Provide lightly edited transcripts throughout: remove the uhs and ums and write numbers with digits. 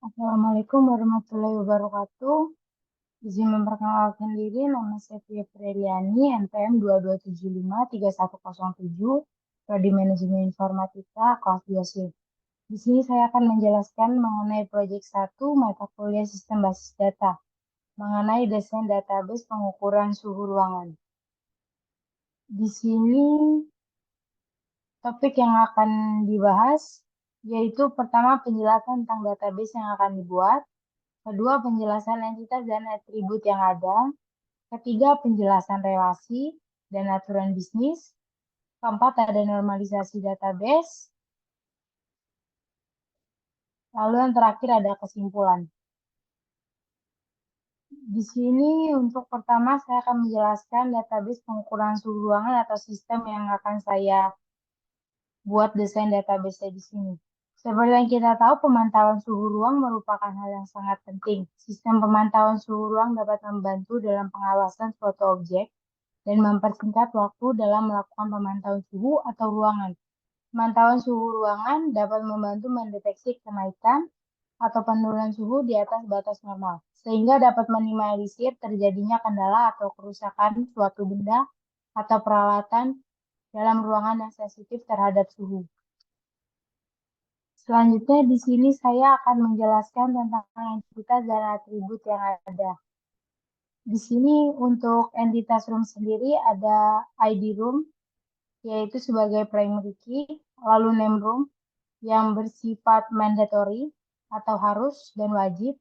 Assalamualaikum warahmatullahi wabarakatuh. Izin memperkenalkan diri, nama saya Fia Freliani, NPM 22753107, Prodi Manajemen Informatika, kelas 2C. Di sini saya akan menjelaskan mengenai proyek 1 mata kuliah Sistem Basis Data, mengenai desain database pengukuran suhu ruangan. Di sini topik yang akan dibahas yaitu pertama penjelasan tentang database yang akan dibuat, kedua, penjelasan entitas dan atribut yang ada. Ketiga, penjelasan relasi dan aturan bisnis. Keempat, ada normalisasi database. Lalu yang terakhir ada kesimpulan. Di sini untuk pertama saya akan menjelaskan database pengukuran suhu ruangan atau sistem yang akan saya buat desain database di sini. Seperti yang kita tahu, pemantauan suhu ruang merupakan hal yang sangat penting. Sistem pemantauan suhu ruang dapat membantu dalam pengawasan suatu objek dan mempersingkat waktu dalam melakukan pemantauan suhu atau ruangan. Pemantauan suhu ruangan dapat membantu mendeteksi kenaikan atau penurunan suhu di atas batas normal, sehingga dapat minimalisir terjadinya kendala atau kerusakan suatu benda atau peralatan dalam ruangan yang sensitif terhadap suhu. Selanjutnya di sini saya akan menjelaskan tentang entitas dan atribut yang ada. Di sini untuk entitas room sendiri ada ID room, yaitu sebagai primary key, lalu name room yang bersifat mandatory atau harus dan wajib.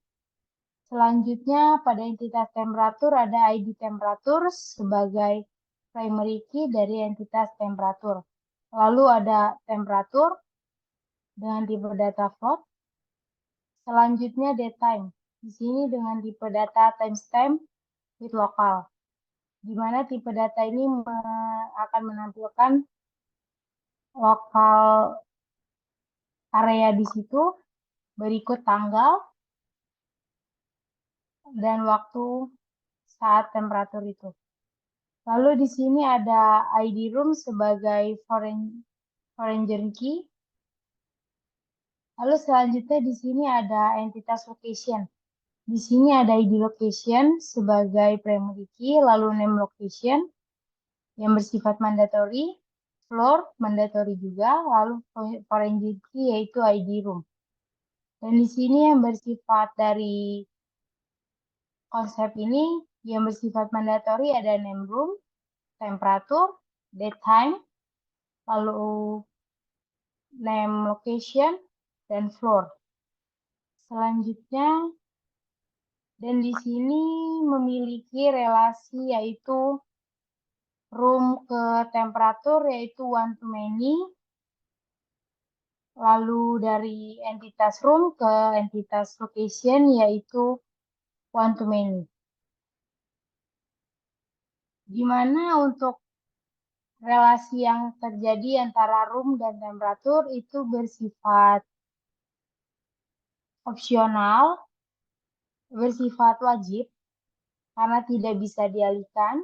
Selanjutnya pada entitas temperatur ada ID temperatur sebagai primary key dari entitas temperatur. Lalu ada temperatur dengan tipe data float. Selanjutnya datetime. Di sini dengan tipe data timestamp with lokal, di mana tipe data ini akan menampilkan lokal area di situ, berikut tanggal dan waktu saat temperatur itu. Lalu di sini ada ID room sebagai foreign key. Lalu selanjutnya di sini ada entitas location. Di sini ada ID location sebagai primary key, lalu name location yang bersifat mandatory, floor mandatory juga, lalu foreign key yaitu ID room. Dan di sini yang bersifat dari konsep ini yang bersifat mandatory ada name room, temperatur, datetime, lalu name location, dan floor. Selanjutnya, dan di sini memiliki relasi yaitu room ke temperatur yaitu one to many, lalu dari entitas room ke entitas location yaitu one to many. Gimana untuk relasi yang terjadi antara room dan temperatur itu bersifat opsional, bersifat wajib karena tidak bisa dialihkan.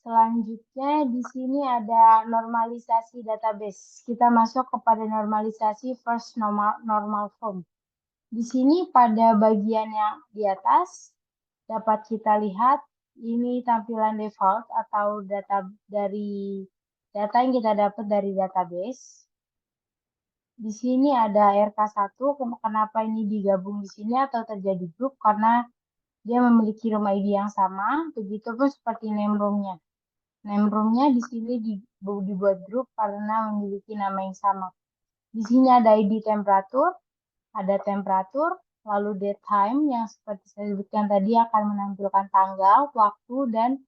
Selanjutnya di sini ada normalisasi database. Kita masuk kepada normalisasi first normal form. Di sini pada bagian yang di atas dapat kita lihat ini tampilan default atau data yang kita dapat dari database. Di sini ada RK1, kenapa ini digabung di sini atau terjadi grup karena dia memiliki room ID yang sama, begitupun seperti name room-nya. Name room-nya di sini dibuat grup karena memiliki nama yang sama. Di sini ada ID temperatur, ada temperatur, lalu datetime yang seperti saya sebutkan tadi akan menampilkan tanggal, waktu, dan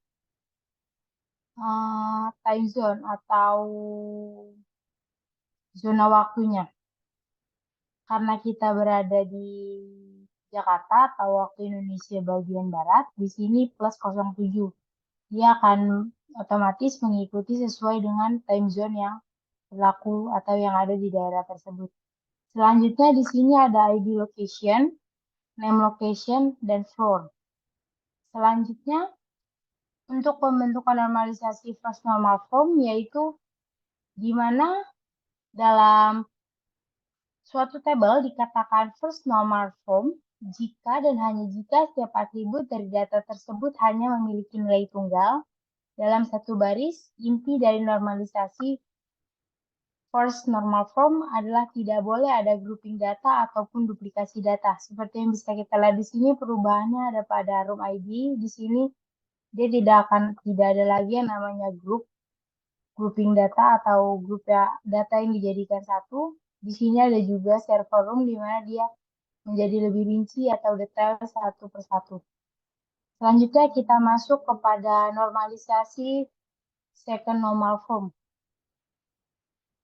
time zone atau zona waktunya. Karena kita berada di Jakarta atau waktu Indonesia bagian Barat, di sini plus 07. Dia akan otomatis mengikuti sesuai dengan time zone yang berlaku atau yang ada di daerah tersebut. Selanjutnya di sini ada ID location, name location, dan floor. Selanjutnya untuk pembentukan normalisasi first normal form yaitu di mana dalam Suatu tabel dikatakan first normal form jika dan hanya jika setiap atribut dari data tersebut hanya memiliki nilai tunggal dalam satu baris. Inti dari normalisasi first normal form adalah tidak boleh ada grouping data ataupun duplikasi data. Seperti yang bisa kita lihat di sini, perubahannya ada pada room ID. Di sini dia tidak ada lagi yang namanya grouping data atau grup data yang dijadikan satu. Di sini ada juga server room di mana dia menjadi lebih rinci atau detail satu persatu. Selanjutnya kita masuk kepada normalisasi second normal form,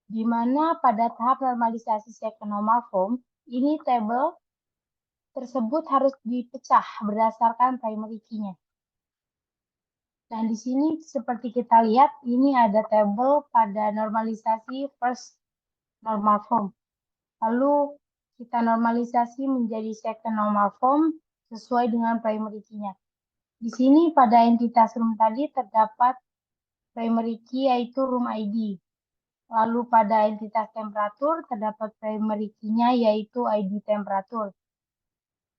di mana pada tahap normalisasi second normal form, ini tabel tersebut harus dipecah berdasarkan primary key-nya. Dan di sini seperti kita lihat, ini ada tabel pada normalisasi first normal form. Lalu kita normalisasi menjadi second normal form sesuai dengan primary key-nya. Di sini pada entitas room tadi terdapat primary key yaitu room ID. Lalu pada entitas temperatur terdapat primary key-nya yaitu ID temperatur.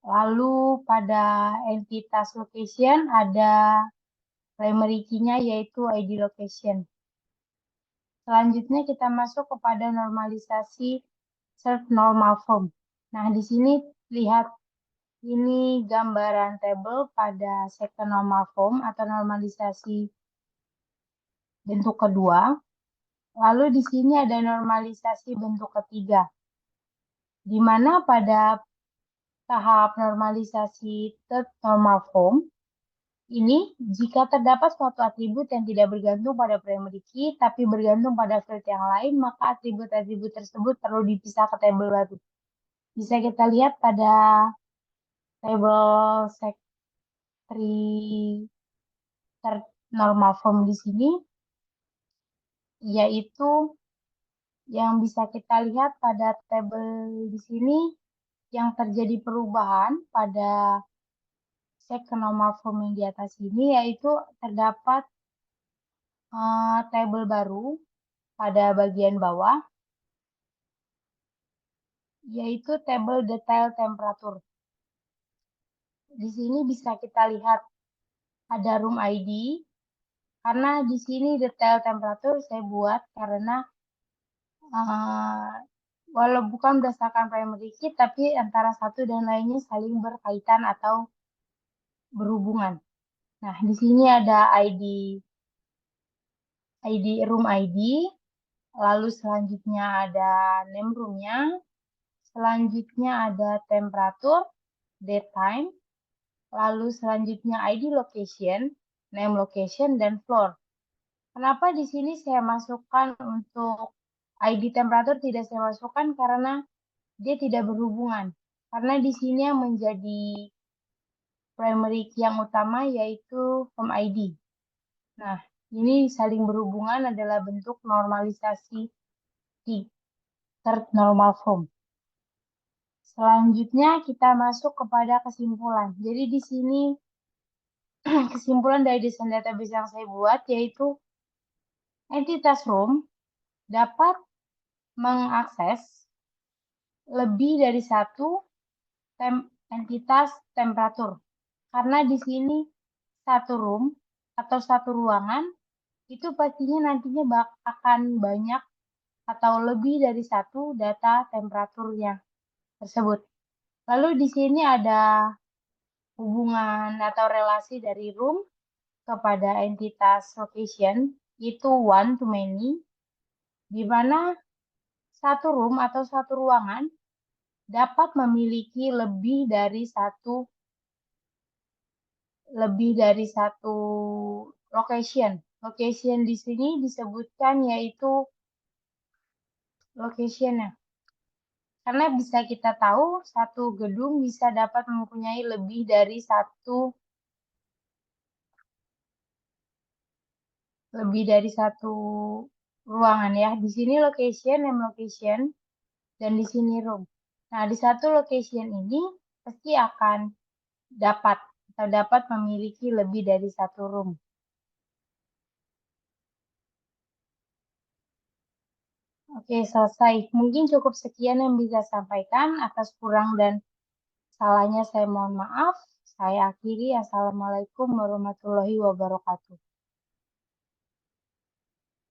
Lalu pada entitas location ada primary key-nya yaitu ID location. Selanjutnya kita masuk kepada normalisasi third normal form. Nah, di sini lihat ini gambaran tabel pada second normal form atau normalisasi bentuk kedua. Lalu di sini ada normalisasi bentuk ketiga, di mana pada tahap normalisasi third normal form, ini jika terdapat suatu atribut yang tidak bergantung pada primary key, tapi bergantung pada field yang lain, maka atribut-atribut tersebut perlu dipisah ke tabel baru. Bisa kita lihat pada tabel sec3 third normal form di sini, yaitu yang bisa kita lihat pada tabel di sini yang terjadi perubahan pada second normal form yang di atas ini, yaitu terdapat tabel baru pada bagian bawah, yaitu tabel detail temperatur. Di sini bisa kita lihat ada room ID, karena di sini detail temperatur saya buat karena walau bukan berdasarkan primary key, tapi antara satu dan lainnya saling berkaitan atau berhubungan. Nah, di sini ada room ID, lalu selanjutnya ada name room-nya, selanjutnya ada temperatur, date time, lalu selanjutnya ID location, name location, dan floor. Kenapa di sini saya masukkan untuk ID temperatur tidak saya masukkan karena dia tidak berhubungan. Karena di sini yang menjadi primary key yang utama yaitu form ID. Nah, ini saling berhubungan adalah bentuk normalisasi di third normal form. Selanjutnya kita masuk kepada kesimpulan. Jadi di sini kesimpulan dari desain database yang saya buat yaitu entitas room dapat mengakses lebih dari satu entitas temperatur. Karena di sini satu room atau satu ruangan itu pastinya nantinya akan banyak atau lebih dari satu data temperaturnya tersebut. Lalu di sini ada hubungan atau relasi dari room kepada entitas location itu one to many, di mana satu room atau satu ruangan dapat memiliki lebih dari satu location. Location di sini disebutkan yaitu location-nya. Karena bisa kita tahu satu gedung bisa dapat mempunyai lebih dari satu ruangan ya. Di sini location, name location, dan di sini room. Nah, di satu location ini pasti akan dapat memiliki lebih dari satu room. Oke, selesai. Mungkin cukup sekian yang bisa sampaikan. Atas kurang dan salahnya saya mohon maaf. Saya akhiri. Assalamualaikum warahmatullahi wabarakatuh.